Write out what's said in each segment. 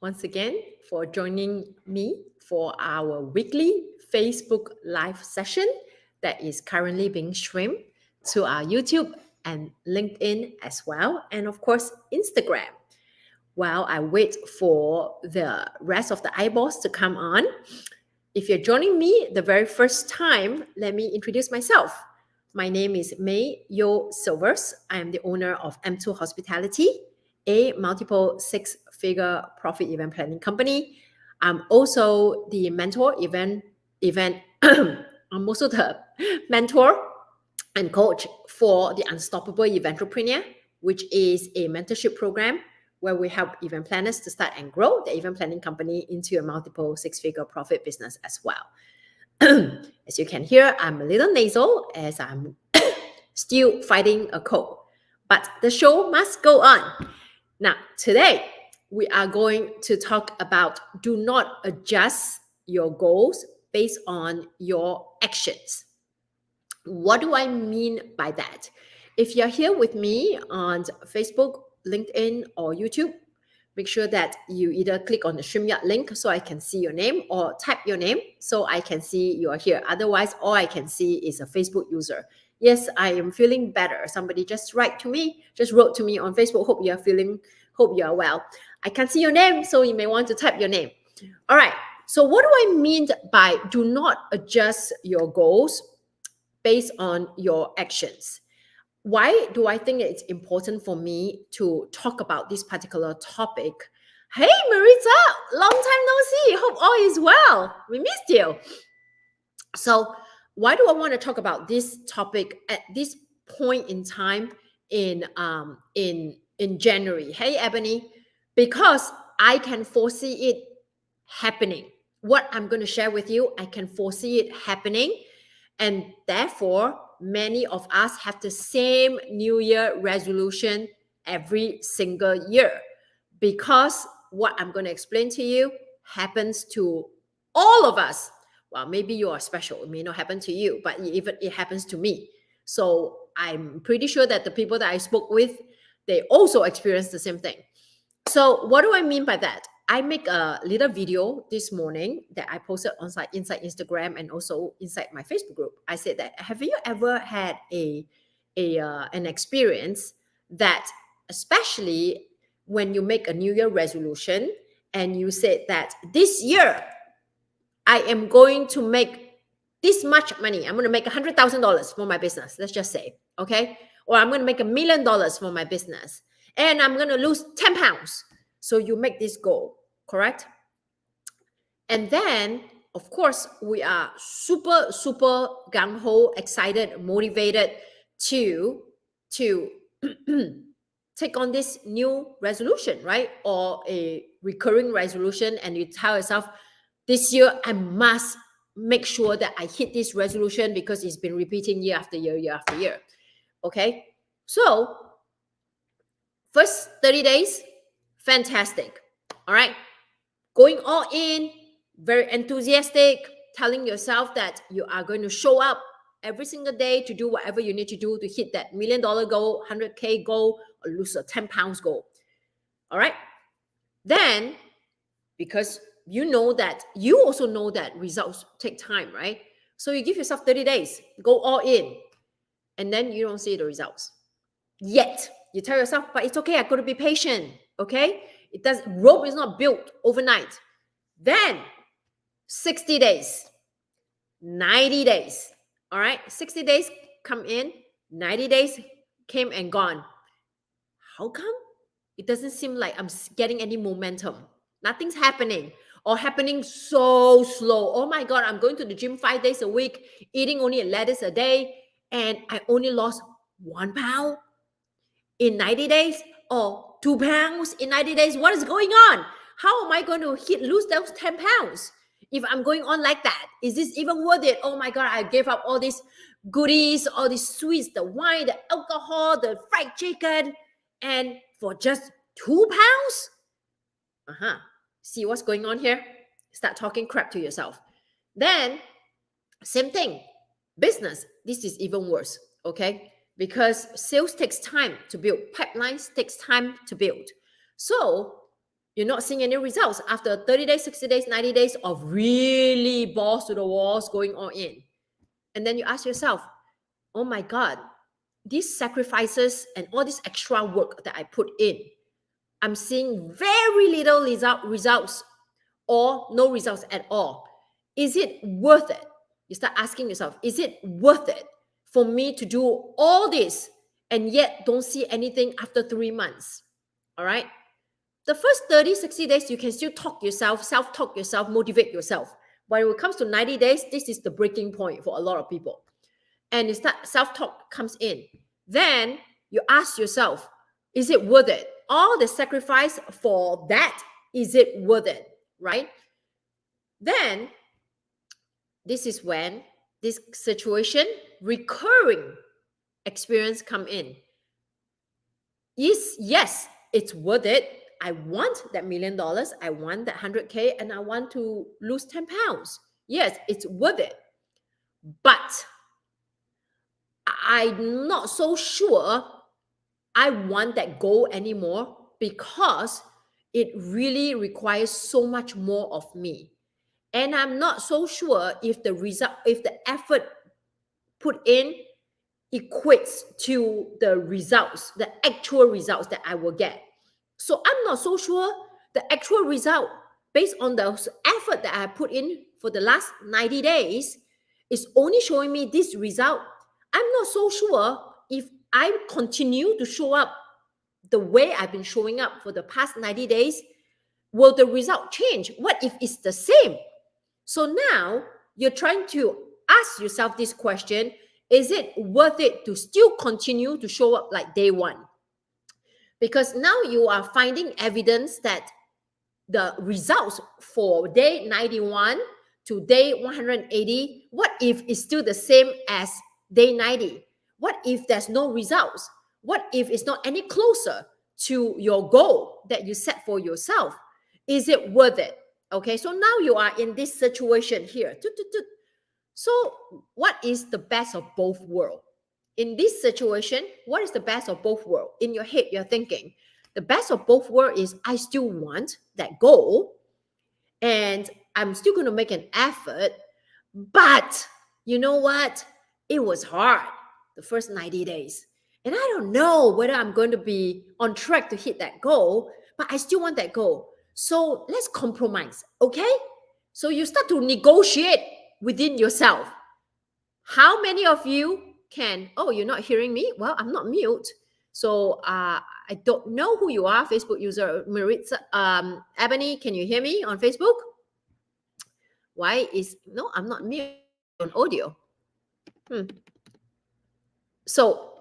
once again for joining me for our weekly Facebook Live session that is currently being streamed to our YouTube and LinkedIn as well, and of course, Instagram. While I wait for the rest of the eyeballs to come on, if you're joining me the very first time, let me introduce myself. My name is May Yo Silvers. I am the owner of M2 Hospitality, a multiple six-figure profit event planning company. I'm also the mentor I'm also the mentor and coach for the Unstoppable Eventrepreneur, which is a mentorship program where we help event planners to start and grow the event planning company into a multiple six-figure profit business as well. As you can hear, I'm a little nasal as I'm still fighting a cold, but the show must go on. Now, today we are going to talk about do not adjust your goals based on your actions. What do I mean by that? If you're here with me on Facebook, LinkedIn, or YouTube, make sure that you either click on the StreamYard link so I can see your name or type your name so I can see you are here. Otherwise, all I can see is a Facebook user. Yes, I am feeling better. Somebody just wrote to me on Facebook. Hope you are well. I can't see your name, so you may want to type your name. All right. So what do I mean by do not adjust your goals based on your actions? Why do I think it's important for me to talk about this particular topic? Hey, Maritza, long time no see. Hope all is well. We missed you. So why do I want to talk about this topic at this point in time in January? Hey, Ebony, because I can foresee it happening. What I'm going to share with you, I can foresee it happening. And therefore, many of us have the same New Year resolution every single year, because what I'm going to explain to you happens to all of us. Well, maybe you are special. It may not happen to you, but it happens to me. So I'm pretty sure that the people that I spoke with, they also experienced the same thing. So what do I mean by that? I make a little video this morning that I posted inside Instagram and also inside my Facebook group. I said that, have you ever had an experience that, especially when you make a New Year resolution and you said that this year I am going to make this much money. I'm going to make $100,000 for my business. Let's just say, okay? Or I'm going to make $1 million for my business. And I'm going to lose 10 pounds. So you make this goal, correct? And then, of course, we are super, super gung-ho, excited, motivated to take on this new resolution, right? Or a recurring resolution. And you tell yourself, this year, I must make sure that I hit this resolution because it's been repeating year after year, year after year. Okay? So, first 30 days, fantastic. All right. Going all in, very enthusiastic, telling yourself that you are going to show up every single day to do whatever you need to do to hit that $1 million goal, 100K goal, or lose a 10 pounds goal. All right. Then, because you also know that results take time, right? So you give yourself 30 days, go all in, and then you don't see the results yet. You tell yourself, but it's okay, I got to be patient, okay? Rome is not built overnight. Then 60 days, 90 days, all right? 60 days come in, 90 days came and gone. How come? It doesn't seem like I'm getting any momentum. Nothing's happening, or happening so slow. Oh my God, I'm going to the gym 5 days a week, eating only a lettuce a day, and I only lost 1 pound in 90 days, or 2 pounds in 90 days. What is going on? How am I going to lose those 10 pounds if I'm going on like that? Is this even worth it? Oh my God, I gave up all these goodies, all these sweets, the wine, the alcohol, the fried chicken, and for just 2 pounds? See what's going on here? Start talking crap to yourself. Then, same thing. Business, this is even worse, okay? Because sales takes time to build. Pipelines takes time to build. So You're not seeing any results after 30 days, 60 days, 90 days of really balls to the walls going all in. And then you ask yourself, oh my God, these sacrifices and all this extra work that I put in, I'm seeing very little results or no results at all. Is it worth it? You start asking yourself, is it worth it for me to do all this and yet don't see anything after 3 months? All right. The first 30, 60 days, you can still talk yourself, self-talk yourself, motivate yourself. When it comes to 90 days, this is the breaking point for a lot of people. And it's that self-talk comes in. Then you ask yourself, is it worth it? All the sacrifice for that, is it worth it? Right? Then this is when this situation, recurring experience come in. Yes, it's worth it. I want that $1 million. I want that 100K, and I want to lose 10 pounds. Yes, it's worth it. But I'm not so sure I want that goal anymore because it really requires so much more of me. And I'm not so sure if the result, if the effort put in equates to the results, the actual results that I will get. So I'm not so sure the actual result based on the effort that I put in for the last 90 days is only showing me this result. I'm not so sure if I continue to show up the way I've been showing up for the past 90 days, will the result change? What if it's the same? So now you're trying to ask yourself this question, is it worth it to still continue to show up like day one? Because now you are finding evidence that the results for day 91 to day 180, what if it's still the same as day 90? What if there's no results? What if it's not any closer to your goal that you set for yourself? Is it worth it? Okay, so now you are in this situation here. So what is the best of both worlds? In this situation, what is the best of both worlds? In your head, you're thinking, the best of both worlds is I still want that goal and I'm still going to make an effort. But you know what? It was hard the first 90 days. And I don't know whether I'm going to be on track to hit that goal, but I still want that goal. So let's compromise, okay? So you start to negotiate within yourself. How many of you can, oh, you're not hearing me? Well, I'm not mute. So I don't know who you are, Facebook user Maritza. Ebony, can you hear me on Facebook? Why is, no, I'm not mute on audio. So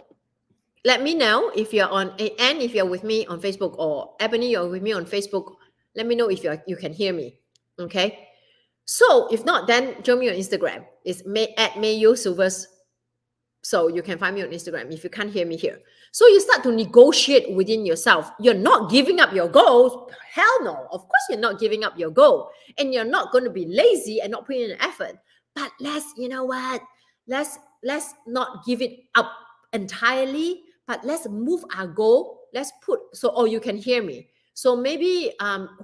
let me know if you're on, and if you're with me on Facebook, or Ebony, you're with me on Facebook, let me know if you can hear me, okay? So if not, then join me on Instagram. It's at Mayu Silvers. So you can find me on Instagram if you can't hear me here. So you start to negotiate within yourself. You're not giving up your goals. Hell no. Of course you're not giving up your goal. And you're not going to be lazy and not putting in effort. But you know what? Let's not give it up entirely, but let's move our goal. Let's put, so, oh, you can hear me. So maybe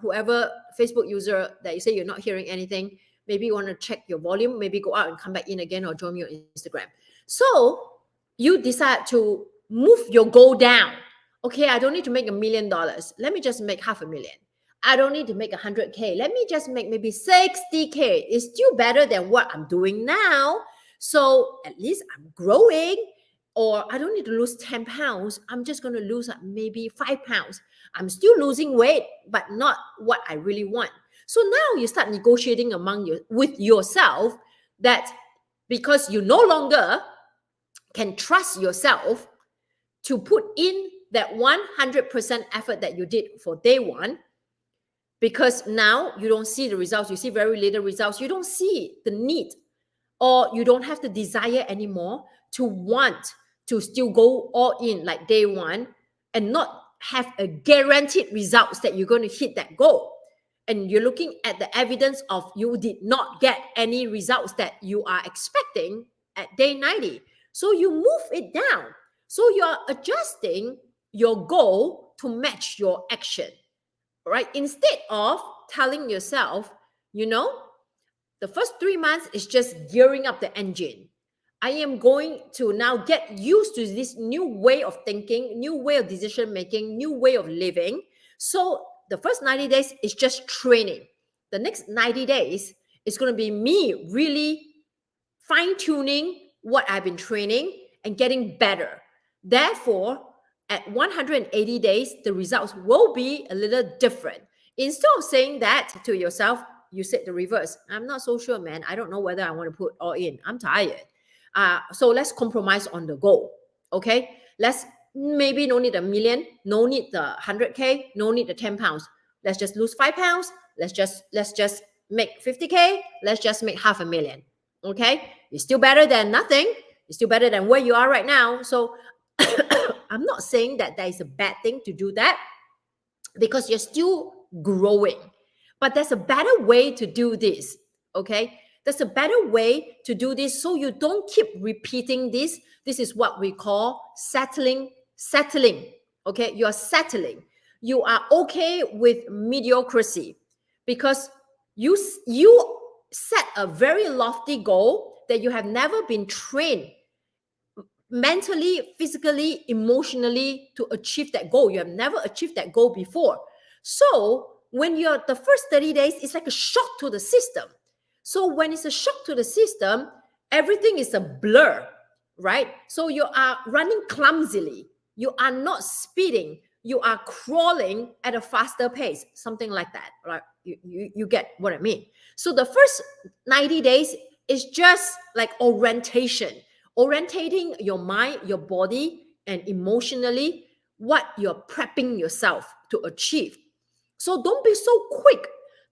whoever Facebook user that you say you're not hearing anything, maybe you want to check your volume, maybe go out and come back in again, or join me on Instagram. So you decide to move your goal down. Okay, I don't need to make $1 million. Let me just make $500,000. I don't need to make 100K. Let me just make maybe 60K. It's still better than what I'm doing now. So at least I'm growing. Or I don't need to lose 10 pounds. I'm just going to lose maybe 5 pounds. I'm still losing weight, but not what I really want. So now you start negotiating with yourself, that because you no longer can trust yourself to put in that 100% effort that you did for day one, because now you don't see the results. You see very little results. You don't see the need, or you don't have the desire anymore to want to still go all in like day one and not have a guaranteed results that you're going to hit that goal. And you're looking at the evidence of you did not get any results that you are expecting at day 90. So you move it down. So you're adjusting your goal to match your action. right? Instead of telling yourself, you know, the first 3 months is just gearing up the engine. I am going to now get used to this new way of thinking, new way of decision making, new way of living. So the first 90 days is just training. The next 90 days is going to be me really fine tuning what I've been training and getting better. Therefore, at 180 days, the results will be a little different. Instead of saying that to yourself, you said the reverse. I'm not so sure, man. I don't know whether I want to put all in. I'm tired. So let's compromise on the goal. Okay. Let's maybe no need a million, no need the 100K, no need the 10 pounds. Let's just lose 5 pounds. Let's just make 50K. Let's just make 500,000. Okay. It's still better than nothing. It's still better than where you are right now. So I'm not saying that is a bad thing to do that, because you're still growing. But there's a better way to do this, okay? There's a better way to do this so you don't keep repeating this. This is what we call settling, okay? You're settling. You are okay with mediocrity because you set a very lofty goal that you have never been trained mentally, physically, emotionally to achieve that goal. You have never achieved that goal before. So when you're the first 30 days, it's like a shock to the system. So when it's a shock to the system, everything is a blur, right? So you are running clumsily. You are not speeding. You are crawling at a faster pace, something like that, right? You get what I mean. So the first 90 days is just like orientating your mind, your body, and emotionally what you're prepping yourself to achieve. So don't be so quick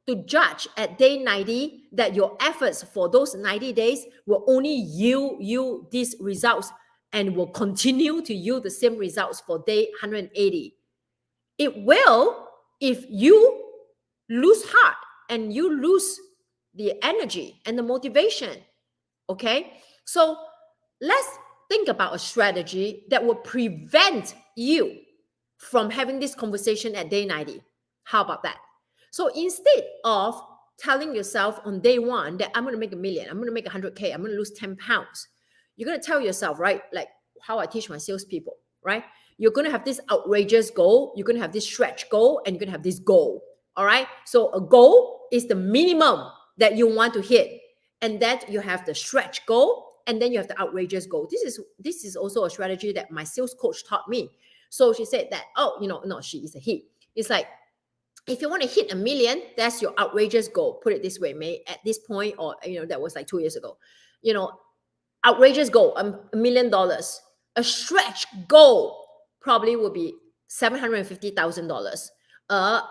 to judge at day 90 that your efforts for those 90 days will only yield you these results and will continue to yield the same results for day 180. It will if you lose heart and you lose the energy and the motivation. Okay? So let's think about a strategy that will prevent you from having this conversation at day 90. How about that? So instead of telling yourself on day one that I'm going to make $1 million, I'm going to make 100K, I'm going to lose 10 pounds, you're going to tell yourself, right? Like how I teach my salespeople, right? You're going to have this outrageous goal, you're going to have this stretch goal, and you're going to have this goal. All right. So a goal is the minimum that you want to hit. And then you have the stretch goal, and then you have the outrageous goal. This is also a strategy that my sales coach taught me. So she said that, she is a he. It's like, if you want to hit 1 million, that's your outrageous goal. Put it this way, May, at this point, or, that was like 2 years ago, outrageous goal, $1 million. A stretch goal probably will be $750,000. A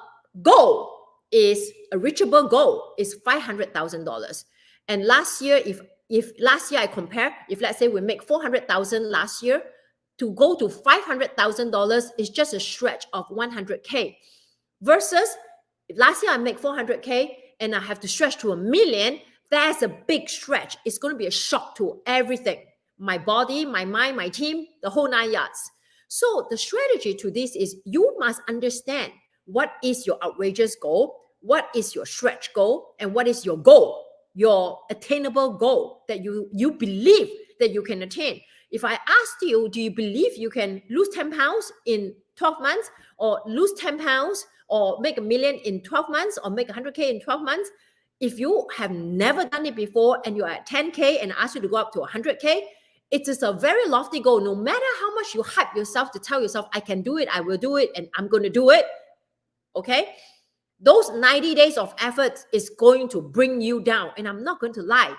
goal is a reachable goal is $500,000. And last year, if last year I compare, if let's say we make 400,000 last year, to go to $500,000 is just a stretch of 100K. Versus if last year I make 400K and I have to stretch to 1 million, that's a big stretch. It's going to be a shock to everything. My body, my mind, my team, the whole 9 yards. So the strategy to this is you must understand what is your outrageous goal, what is your stretch goal, and what is your goal, your attainable goal that you believe that you can attain. If I asked you, do you believe you can lose 10 pounds in 12 months, or lose 10 pounds, or make $1 million in 12 months, or make 100K in 12 months? If you have never done it before and you're at 10K and I ask you to go up to 100K, it is a very lofty goal. No matter how much you hype yourself to tell yourself, I can do it, I will do it, and I'm going to do it. Okay? Those 90 days of effort is going to bring you down. And I'm not going to lie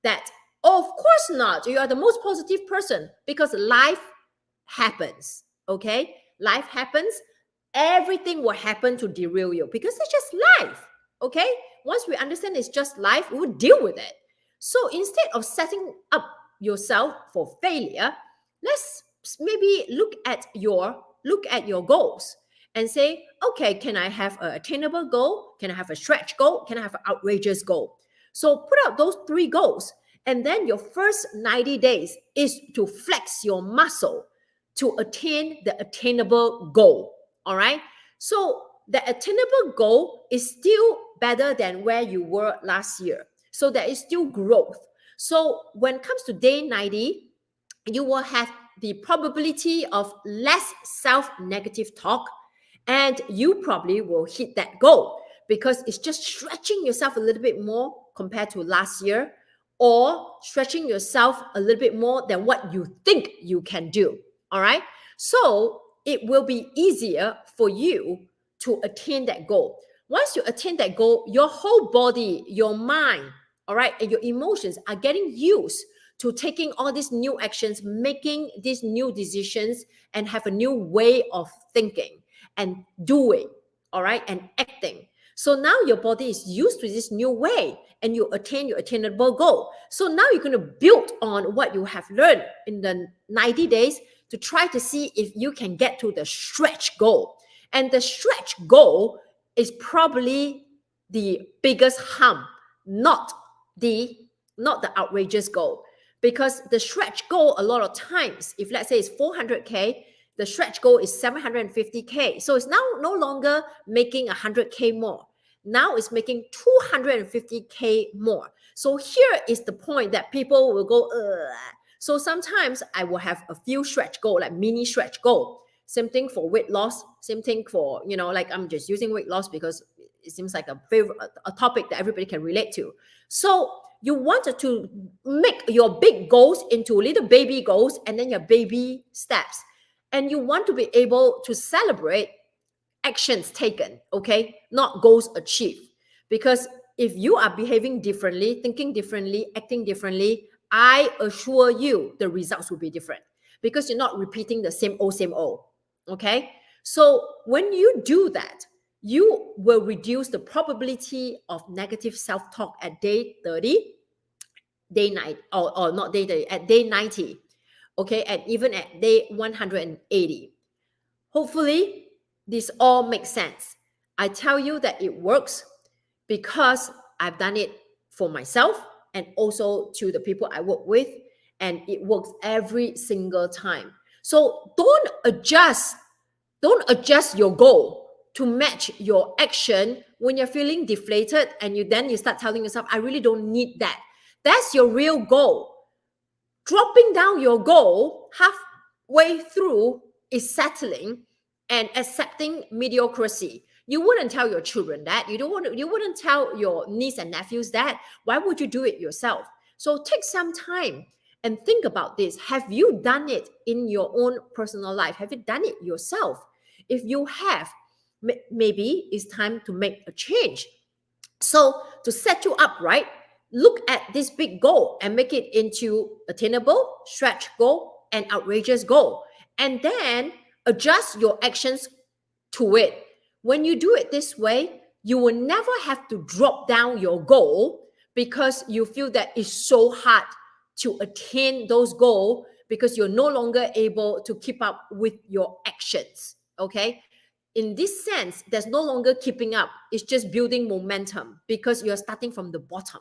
that, of course not. You are the most positive person because life happens. Okay? Life happens. Everything will happen to derail you because it's just life. Okay? Once we understand it's just life, we will deal with it. So instead of setting up yourself for failure, let's maybe look at your goals and say, okay, can I have an attainable goal? Can I have a stretch goal? Can I have an outrageous goal? So put out those 3 goals. And then your first 90 days is to flex your muscle to attain the attainable goal. All right. So the attainable goal is still better than where you were last year. So there is still growth. So when it comes to day 90, you will have the probability of less self-negative talk, and you probably will hit that goal because it's just stretching yourself a little bit more compared to last year, or stretching yourself a little bit more than what you think you can do. All right. So it will be easier for you to attain that goal. Once you attain that goal, your whole body, your mind, all right, and your emotions are getting used to taking all these new actions, making these new decisions, and have a new way of thinking and doing, all right, and acting. So now your body is used to this new way, and you attain your attainable goal. So now you're going to build on what you have learned in the 90 days to try to see if you can get to the stretch goal. And the stretch goal is probably the biggest harm, not the outrageous goal. Because the stretch goal, a lot of times, if let's say it's 400K, the stretch goal is 750K. So it's now no longer making 100K more. Now it's making 250K more. So here is the point that people will go, ugh. So sometimes I will have a few stretch goal, like mini stretch goal. Same thing for weight loss. Same thing for, like I'm just using weight loss because it seems like a topic that everybody can relate to. So you wanted to make your big goals into little baby goals and then your baby steps. And you want to be able to celebrate actions taken, okay? Not goals achieved. Because if you are behaving differently, thinking differently, acting differently, I assure you the results will be different because you're not repeating the same old, okay? So when you do that, you will reduce the probability of negative self-talk at day 30, day 9, or not day 30, at day 90, okay, and even at day 180. Hopefully, this all makes sense. I tell you that it works because I've done it for myself and also to the people I work with, and it works every single time. So don't adjust your goal to match your action when you're feeling deflated, and you start telling yourself, I really don't need that. That's your real goal. Dropping down your goal halfway through is settling and accepting mediocrity. You wouldn't tell your children that. You wouldn't tell your niece and nephews that. Why would you do it yourself? So take some time and think about this. Have you done it in your own personal life? Have you done it yourself? If you have, maybe it's time to make a change. So to set you up right, look at this big goal and make it into attainable, stretch goal, and outrageous goal. And then adjust your actions to it. When you do it this way, you will never have to drop down your goal because you feel that it's so hard to attain those goals because you're no longer able to keep up with your actions. Okay? In this sense, there's no longer keeping up. It's just building momentum because you're starting from the bottom.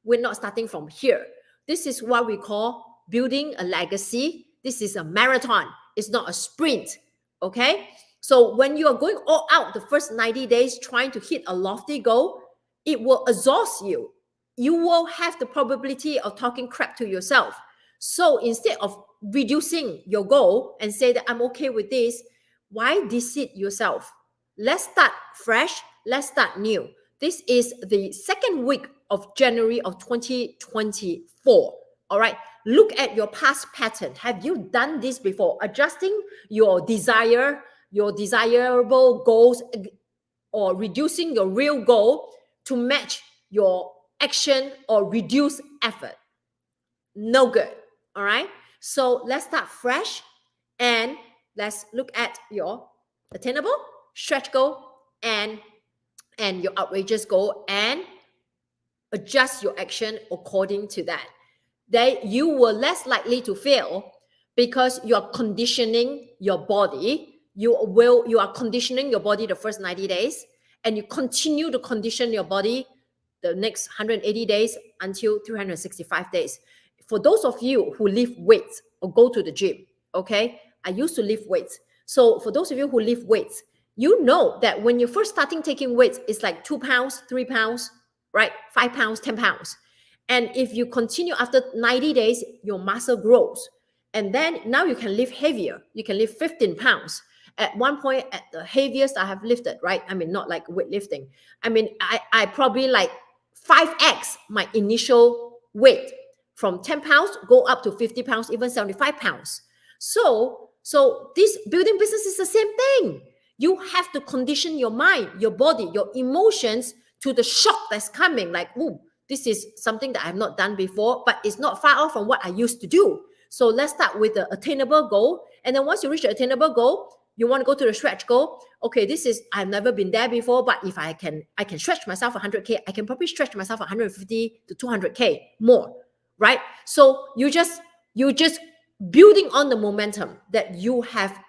We're not starting from here. This is what we call building a legacy. This is a marathon. It's not a sprint. Okay? So when you are going all out the first 90 days trying to hit a lofty goal, it will exhaust you. You will have the probability of talking crap to yourself. So instead of reducing your goal and say that I'm okay with this, why deceive yourself? Let's start fresh. Let's start new. This is the second week of January of 2024. All right. Look at your past pattern. Have you done this before? Adjusting your desirable goals, or reducing your real goal to match your action or reduce effort. No good. All right. So let's start fresh and let's look at your attainable, stretch goal, and your outrageous goal, and adjust your action according to that. Then you will less likely to fail because you are conditioning your body. You are conditioning your body the first 90 days, and you continue to condition your body the next 180 days until 365 days. For those of you who lift weights or go to the gym, okay? I used to lift weights. So for those of you who lift weights, you know that when you're first starting taking weights, it's like 2 pounds, 3 pounds, right? 5 pounds, 10 pounds. And if you continue after 90 days, your muscle grows. And then now you can lift heavier. You can lift 15 pounds. At one point, at the heaviest I have lifted, right? I mean, not like weightlifting. I mean, I probably like 5x my initial weight. From 10 pounds, go up to 50 pounds, even 75 pounds. So this building business is the same thing. You have to condition your mind, your body, your emotions to the shock that's coming. Like, ooh, this is something that I've not done before, but it's not far off from what I used to do. So let's start with the attainable goal. And then once you reach the attainable goal, you want to go to the stretch goal. Okay, this is, I've never been there before, but if I can stretch myself 100K, I can probably stretch myself 150 to 200K more, right? So you just building on the momentum that you have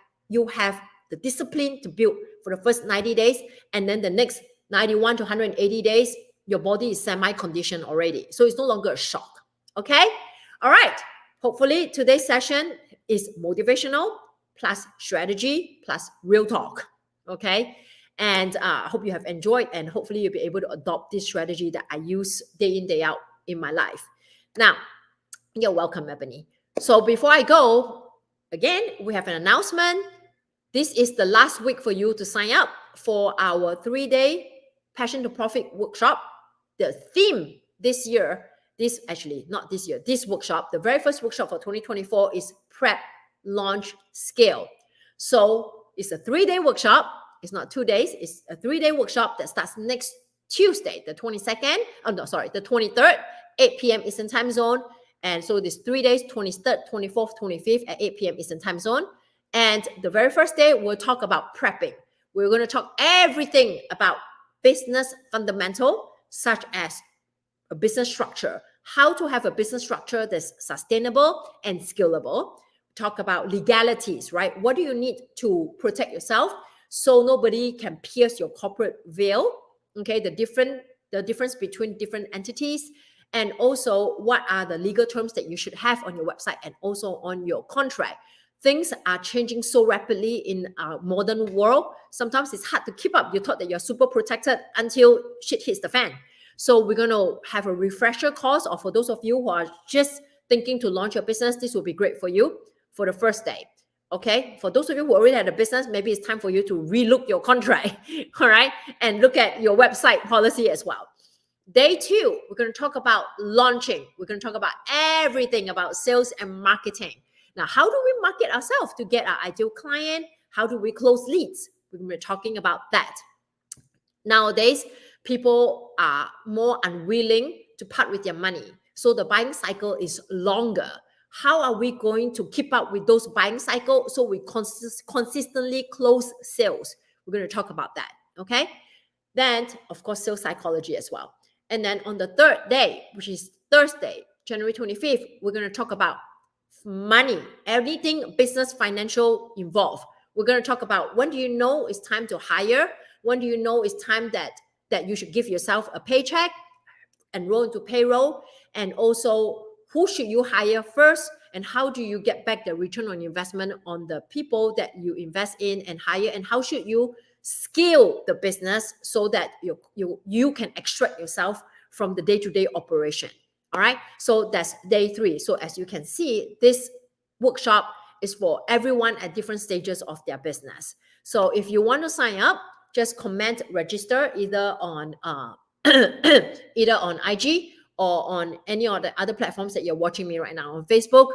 the discipline to build for the first 90 days, and then the next 91 to 180 days, your body is semi-conditioned already. So it's no longer a shock. Okay? All right. Hopefully today's session is motivational plus strategy plus real talk. Okay? And I hope you have enjoyed, and hopefully you'll be able to adopt this strategy that I use day in, day out in my life. Now, you're welcome, Ebony. So before I go, again, we have an announcement. This is the last week for you to sign up for our 3-day Passion to Profit workshop. The theme this year, this workshop, the very first workshop for 2024 is Prep, Launch, Scale. So it's a 3-day workshop. It's not 2 days. It's a 3-day workshop that starts next Tuesday, the 23rd, 8 p.m. Eastern Time Zone. And so this 3 days, 23rd, 24th, 25th at 8 p.m. Eastern Time Zone. And the very first day, we'll talk about prepping. We're going to talk everything about business fundamental, such as a business structure, how to have a business structure that's sustainable and scalable. Talk about legalities, right? What do you need to protect yourself so nobody can pierce your corporate veil? Okay, the difference between different entities. And also, what are the legal terms that you should have on your website and also on your contract? Things are changing so rapidly in our modern world. Sometimes it's hard to keep up. You thought that you're super protected until shit hits the fan. So we're going to have a refresher course, or for those of you who are just thinking to launch your business, this will be great for you for the first day. Okay, for those of you who already had a business, maybe it's time for you to relook your contract, all right, and look at your website policy as well. Day 2, we're going to talk about launching. We're going to talk about everything about sales and marketing. Now, how do we market ourselves to get our ideal client? How do we close leads? We're going to be talking about that. Nowadays, people are more unwilling to part with their money. So the buying cycle is longer. How are we going to keep up with those buying cycles so we consistently close sales? We're going to talk about that, okay? Then, of course, sales psychology as well. And then on the 3rd day, which is Thursday, January 25th, we're going to talk about money, everything business, financial involved. We're going to talk about when do you know it's time to hire? When do you know it's time that you should give yourself a paycheck, enroll into payroll, and also who should you hire first, and how do you get back the return on investment on the people that you invest in and hire, and how should you scale the business so that you can extract yourself from the day-to-day operation. All right, so that's day 3. So as you can see, this workshop is for everyone at different stages of their business. So if you want to sign up, just comment register either on IG or on any of the other platforms that you're watching me right now on Facebook.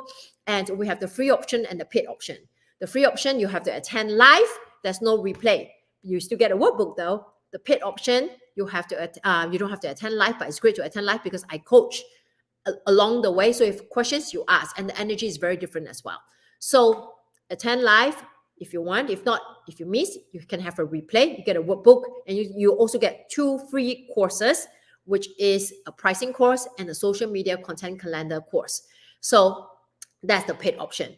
And we have the free option and the paid option. The free option, you have to attend live. There's no replay. You still get a workbook though. The paid option, you don't have to attend live, but it's great to attend live because I coach along the way. So if questions, you ask, and the energy is very different as well. So attend live if you want. If not, if you miss, you can have a replay. You get a workbook, and you also get 2 free courses, which is a pricing course and a social media content calendar course. So that's the paid option.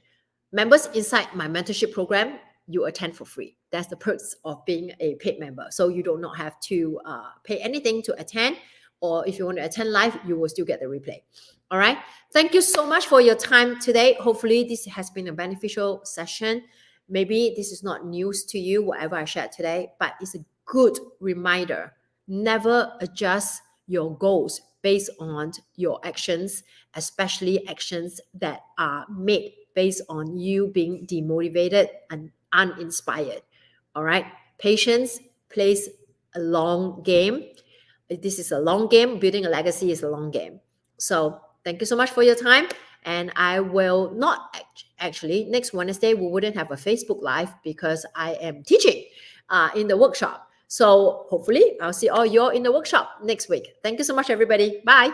Members inside my mentorship program, you attend for free. That's the perks of being a paid member. So you do not have to pay anything to attend, or if you want to attend live, you will still get the replay. All right. Thank you so much for your time today. Hopefully this has been a beneficial session. Maybe this is not news to you, whatever I shared today, but it's a good reminder. Never adjust your goals based on your actions, especially actions that are made based on you being demotivated and uninspired. All right. Patience plays a long game. This is a long game. Building a legacy is a long game. So thank you so much for your time. And I will not actually, next Wednesday, we wouldn't have a Facebook Live because I am teaching in the workshop. So hopefully I'll see all you all in the workshop next week. Thank you so much, everybody. Bye.